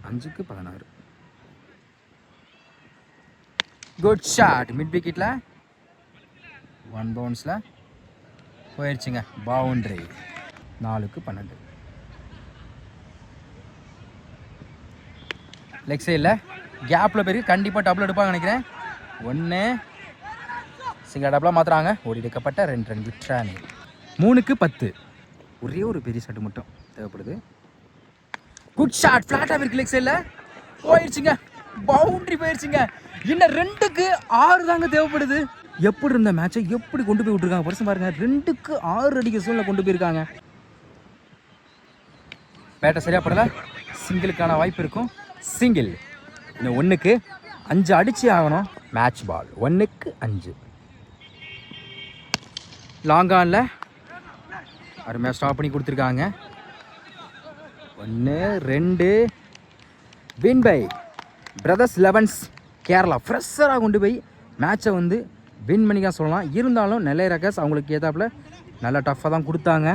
5க்கு 16. Good shot. Mid விக்கெட்டில் 1 பவுன்ஸில் போயிடுச்சுங்க. பவுண்ட்ரி. 4க்கு 12. லெக் சைடில் கேப்பில் போயிருக்கு. கண்டிப்பாக டபுள் எடுப்பாங்க நினைக்கிறேன். 1 சிங்கிள் டபுளாக மாற்றுறாங்க. ஓடிடுக்கப்பட்ட 2 ரன் விட்ரானே. 3க்கு 10. ஒரே ஒரு பெரிய ஷாட் மட்டும் தேவைப்படுது. Good shot. ஃப்ளாட்டாக இருக்கு. லெக் சைடில் போயிடுச்சுங்க. பவுண்ட்ரி போயிடுச்சுங்க. இன்னும் 2க்கு 6 தாங்க தேவைப்படுது. எப்படி இருந்த மேட்சை எப்படி கொண்டு போய் விட்டுருக்காங்க பரிசு பாருங்க. 2க்கு 6 அடிக்க சூழ்நிலை கொண்டு போயிருக்காங்க. பேட்டை சரியா படல. சிங்கிளுக்கான வாய்ப்பு இருக்கும். சிங்கிள். இன்னும் 1க்கு 5 அடிச்சு ஆகணும். Match ball. 1க்கு 5. லாங் ஆனில் அருமையாக ஸ்டாப் பண்ணி கொடுத்துருக்காங்க. 1 2 வின் பை பிரதர்ஸ் 11 கேரளா. ஃப்ரெஷராக கொண்டு போய் மேட்சை வந்து வின் பண்ணிக்க சொல்லலாம். இருந்தாலும் நெல்லை ராக்கர்ஸ் அவங்களுக்கு ஏற்றாப்புல நல்லா டஃப்பாக தான் கொடுத்தாங்க.